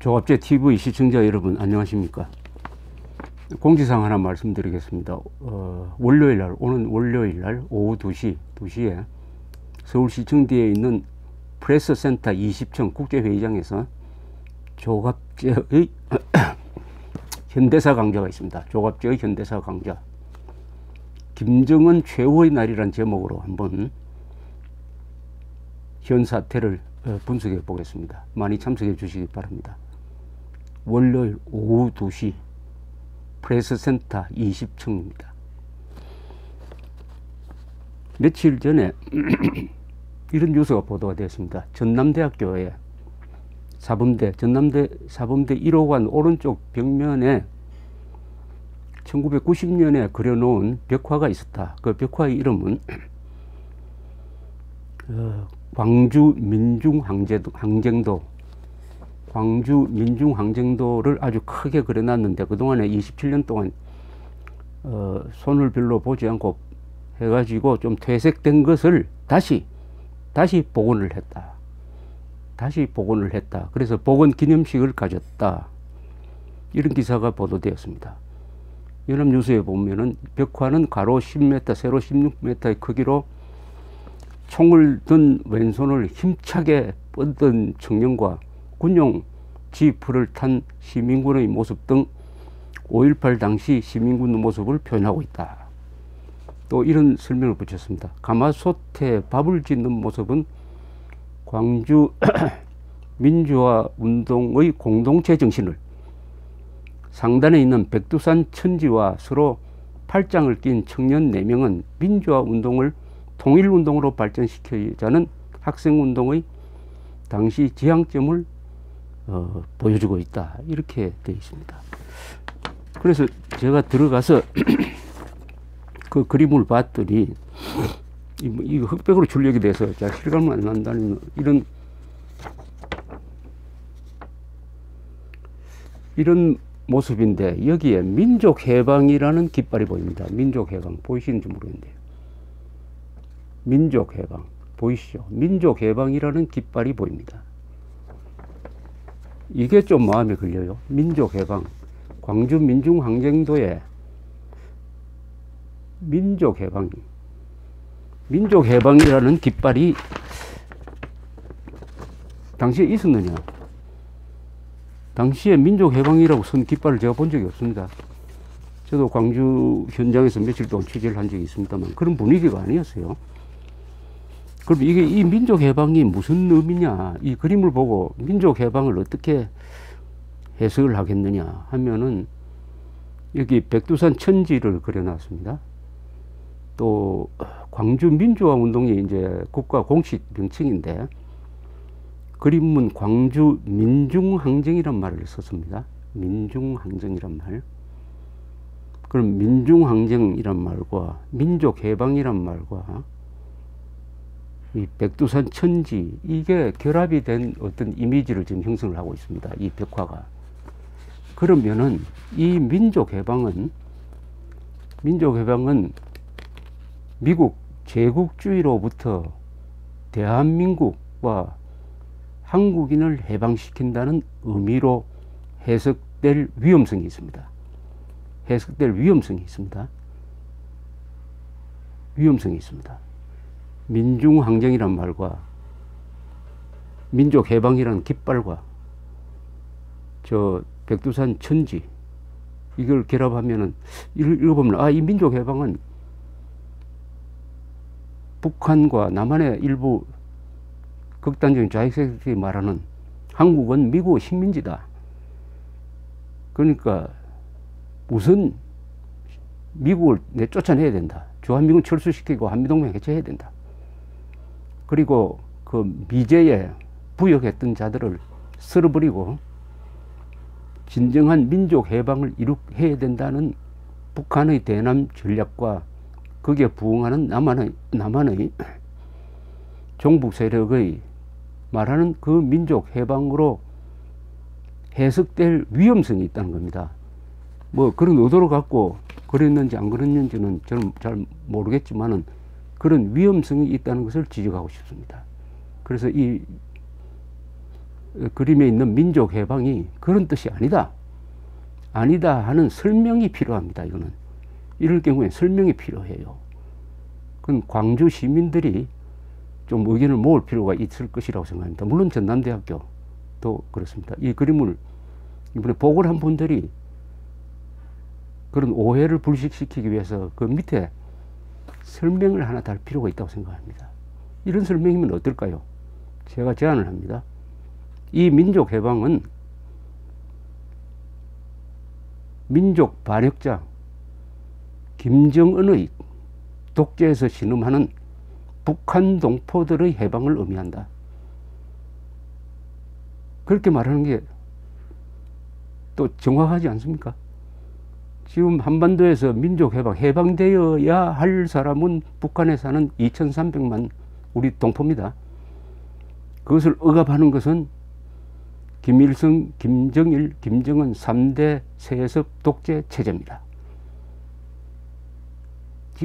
조갑제 TV 시청자 여러분 안녕하십니까. 공지사항 하나 말씀드리겠습니다. 월요일날, 오는 월요일날 오후 2시에 서울시청대에 있는 프레스센터 20층 국제회의장에서 조갑제의 현대사 강좌가 있습니다. 조갑제의 현대사 강좌, 김정은 최후의 날이란 제목으로 한번 현 사태를 분석해 보겠습니다. 많이 참석해 주시기 바랍니다. 월요일 오후 2시 프레스센터 20층입니다. 며칠 전에 이런 뉴스가 보도가 되었습니다. 전남대학교에 전남대 사범대 1호관 오른쪽 벽면에 1990년에 그려놓은 벽화가 있었다. 그 벽화의 이름은 광주 민중항쟁도를 아주 크게 그려놨는데, 그동안에 27년 동안 손을 별로 보지 않고 해가지고 좀 퇴색된 것을 다시 복원을 했다. 그래서 복원 기념식을 가졌다. 이런 기사가 보도되었습니다. 연합뉴스에 보면은 벽화는 가로 10m, 세로 16m의 크기로 총을 든 왼손을 힘차게 뻗은 청년과 군용 지프를 탄 시민군의 모습 등 5.18 당시 시민군의 모습을 표현하고 있다. 또 이런 설명을 붙였습니다. 가마솥에 밥을 짓는 모습은 광주 민주화 운동의 공동체 정신을, 상단에 있는 백두산 천지와 서로 팔짱을 낀 청년 4명은 민주화 운동을 통일운동으로 발전시키자는 학생운동의 당시 지향점을 보여주고 있다. 이렇게 되어 있습니다. 그래서 제가 들어가서 그 그림을 봤더니 이거 흑백으로 출력이 돼서 잘 실감은 안 난다는 이런 모습인데, 여기에 민족해방이라는 깃발이 보입니다. 민족해방 보이시는지 모르겠는데요. 민족해방 보이시죠? 민족해방이라는 깃발이 보입니다. 이게 좀 마음에 걸려요. 민족해방, 광주 민중항쟁도에 민족해방이라는 깃발이 당시에 있었느냐? 당시에 민족해방이라고 쓴 깃발을 제가 본 적이 없습니다. 저도 광주 현장에서 며칠 동안 취재를 한 적이 있습니다만 그런 분위기가 아니었어요. 그럼 이 민족해방이 무슨 의미냐? 이 그림을 보고 민족해방을 어떻게 해석을 하겠느냐 하면은, 여기 백두산 천지를 그려놨습니다. 또 광주 민주화 운동이 이제 국가 공식 명칭인데, 그림은 광주 민중항쟁이란 말을 썼습니다. 민중항쟁이란 말. 그럼 민중항쟁이란 말과 민족해방이란 말과 이 백두산 천지, 이게 결합이 된 어떤 이미지를 지금 형성을 하고 있습니다. 이 벽화가. 그러면은 이 민족해방은 미국 제국주의로부터 대한민국과 한국인을 해방시킨다는 의미로 해석될 위험성이 있습니다. 민중항쟁이란 말과 민족해방이라는 깃발과 저 백두산 천지, 이걸 결합하면은, 읽어보면 이 민족해방은 북한과 남한의 일부 극단적인 좌익 세력들이 말하는 한국은 미국 식민지다. 그러니까 우선 미국을 쫓아내야 된다. 주한미군 철수시키고 한미동맹 해체해야 된다. 그리고 그 미제에 부역했던 자들을 쓸어버리고 진정한 민족해방을 해야 된다는 북한의 대남 전략과 거기에 부응하는 남한의 종북 세력의 말하는 그 민족해방으로 해석될 위험성이 있다는 겁니다. 뭐 그런 의도를 갖고 그랬는지 안 그랬는지는 저는 잘 모르겠지만은 그런 위험성이 있다는 것을 지적하고 싶습니다. 그래서 이 그림에 있는 민족 해방이 그런 뜻이 아니다. 아니다 하는 설명이 필요합니다. 이거는. 이럴 경우에 설명이 필요해요. 그건 광주 시민들이 좀 의견을 모을 필요가 있을 것이라고 생각합니다. 물론 전남대학교도 그렇습니다. 이 그림을 이번에 보고를 한 분들이 그런 오해를 불식시키기 위해서 그 밑에 설명을 하나 달 필요가 있다고 생각합니다. 이런 설명이면 어떨까요? 제가 제안을 합니다. 이 민족 해방은 민족 반역자 김정은의 독재에서 신음하는 북한 동포들의 해방을 의미한다. 그렇게 말하는 게 또 정확하지 않습니까? 지금 한반도에서 민족 해방, 해방되어야 할 사람은 북한에 사는 2300만 우리 동포입니다. 그것을 억압하는 것은 김일성, 김정일, 김정은 3대 세습 독재 체제입니다.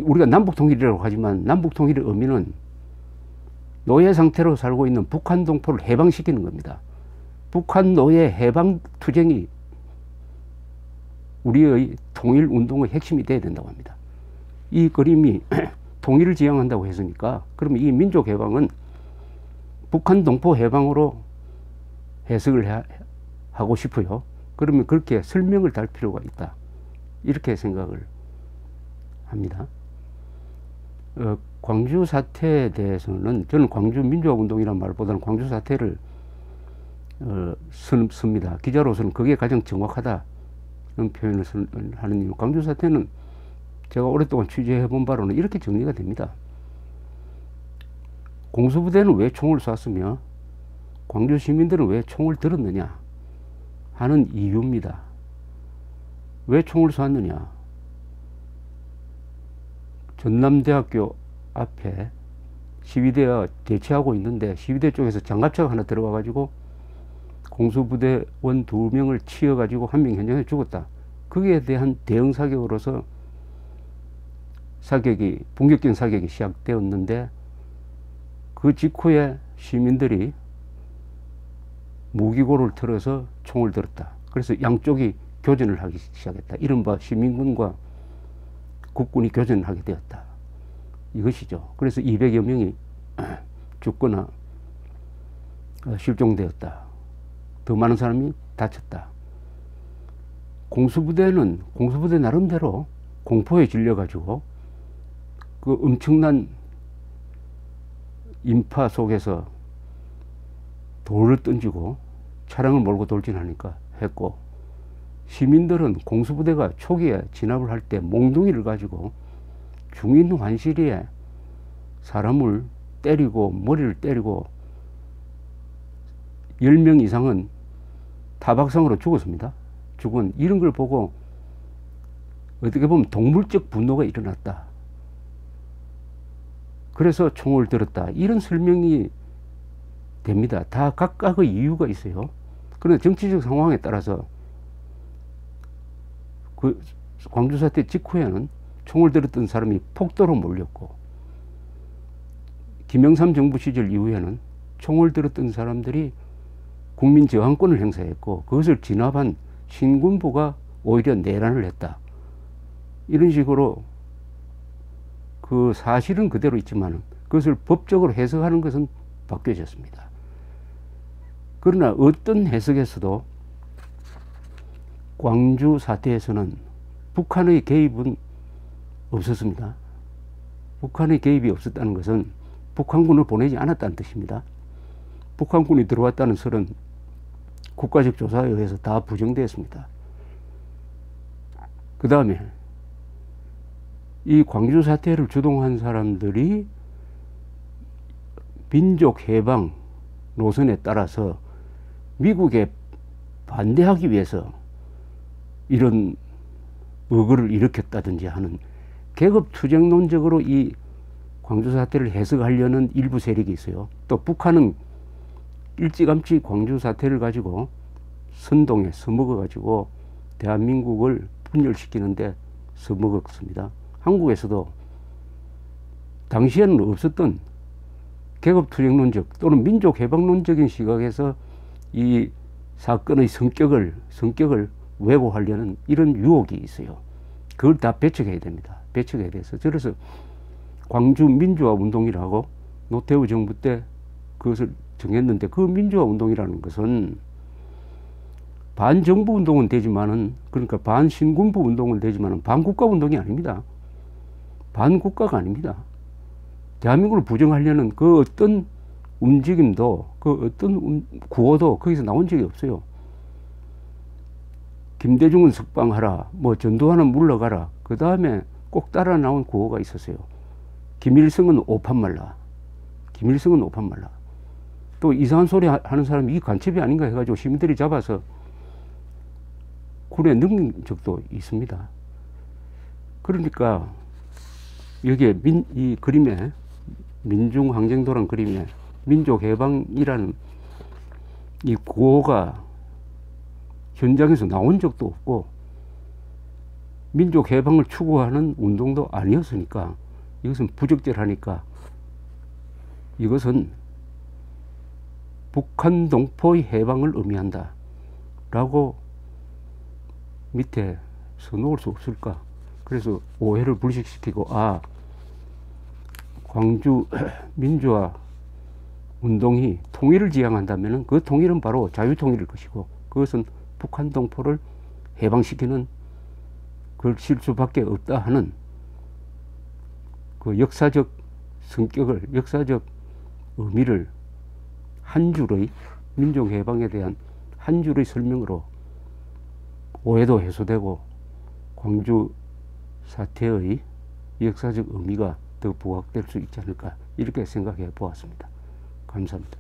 우리가 남북통일이라고 하지만 남북통일의 의미는 노예 상태로 살고 있는 북한 동포를 해방시키는 겁니다. 북한 노예 해방 투쟁이 우리의 통일운동의 핵심이 돼야 된다고 합니다. 이 그림이 통일을 지향한다고 했으니까 그러면 이 민족 해방은 북한 동포 해방으로 해석을 하고 싶어요. 그러면 그렇게 설명을 달 필요가 있다. 이렇게 생각을 합니다. 광주 사태에 대해서는 저는 광주 민주화운동이라는 말보다는 광주 사태를 씁니다. 기자로서는 그게 가장 정확하다는 표현을 하는 이유. 광주 사태는 제가 오랫동안 취재해 본 바로는 이렇게 정리가 됩니다. 공수부대는 왜 총을 쐈으며 광주 시민들은 왜 총을 들었느냐 하는 이유입니다. 왜 총을 쐈느냐. 전남대학교 앞에 시위대가 대치하고 있는데 시위대 쪽에서 장갑차가 하나 들어와 가지고 공수부대원 2명을 치여 가지고 한 명 현장에 죽었다. 거기에 대한 대응 사격으로서 본격적인 사격이 시작되었는데 그 직후에 시민들이 무기고를 틀어서 총을 들었다. 그래서 양쪽이 교전을 하기 시작했다. 이른바 시민군과 국군이 교전을 하게 되었다. 이것이죠. 그래서 200여 명이 죽거나 실종되었다. 더 많은 사람이 다쳤다. 공수부대 나름대로 공포에 질려가지고 그 엄청난 인파 속에서 돌을 던지고 차량을 몰고 돌진하니까 했고, 시민들은 공수부대가 초기에 진압을 할 때 몽둥이를 가지고 중인 환시리에 사람을 때리고 머리를 때리고 10명 이상은 타박상으로 죽었습니다. 이런 걸 보고 어떻게 보면 동물적 분노가 일어났다. 그래서 총을 들었다. 이런 설명이 됩니다. 다 각각의 이유가 있어요. 그런데 정치적 상황에 따라서 그 광주 사태 직후에는 총을 들었던 사람이 폭도로 몰렸고, 김영삼 정부 시절 이후에는 총을 들었던 사람들이 국민 저항권을 행사했고, 그것을 진압한 신군부가 오히려 내란을 했다. 이런 식으로 그 사실은 그대로 있지만 그것을 법적으로 해석하는 것은 바뀌어졌습니다. 그러나 어떤 해석에서도 광주 사태에서는 북한의 개입은 없었습니다. 북한의 개입이 없었다는 것은 북한군을 보내지 않았다는 뜻입니다. 북한군이 들어왔다는 설은 국가적 조사에 의해서 다 부정되었습니다. 그 다음에 이 광주 사태를 주동한 사람들이 민족 해방 노선에 따라서 미국에 반대하기 위해서 이런 의거를 일으켰다든지 하는 계급투쟁론적으로 이 광주 사태를 해석하려는 일부 세력이 있어요. 또 북한은 일찌감치 광주 사태를 가지고 선동에 써먹어 가지고 대한민국을 분열시키는데 써먹었습니다. 한국에서도 당시에는 없었던 계급투쟁론적 또는 민족해방론적인 시각에서 이 사건의 성격을 왜곡하려는 이런 유혹이 있어요. 그걸 다 배척해야 됩니다. 배척해야 돼서. 그래서 광주 민주화 운동이라고 노태우 정부 때 그것을 정했는데, 그 민주화 운동이라는 것은 반정부 운동은 되지만은, 그러니까 반신군부 운동은 되지만은 반국가 운동이 아닙니다. 반국가가 아닙니다. 대한민국을 부정하려는 그 어떤 움직임도, 그 어떤 구호도 거기서 나온 적이 없어요. 김대중은 석방하라, 뭐 전두환은 물러가라, 그 다음에 꼭 따라 나온 구호가 있었어요. 김일성은 오판 말라. 김일성은 오판 말라. 또 이상한 소리 하는 사람이 이 간첩이 아닌가 해가지고 시민들이 잡아서 군에 넘긴 적도 있습니다. 그러니까 여기에 이 그림에, 민중항쟁도란 그림에 민족해방이라는 이 구호가 현장에서 나온 적도 없고 민족해방을 추구하는 운동도 아니었으니까, 이것은 부적절하니까 이것은 북한 동포의 해방을 의미한다 라고 밑에 써놓을 수 없을까. 그래서 오해를 불식시키고, 광주 민주화 운동이 통일을 지향한다면 그 통일은 바로 자유통일일 것이고, 그것은 북한 동포를 해방시키는 것일 수밖에 없다 하는 그 역사적 성격을, 역사적 의미를 한 줄의 민족해방에 대한 한 줄의 설명으로 오해도 해소되고 광주 사태의 역사적 의미가 더 부각될 수 있지 않을까, 이렇게 생각해 보았습니다. 감사합니다.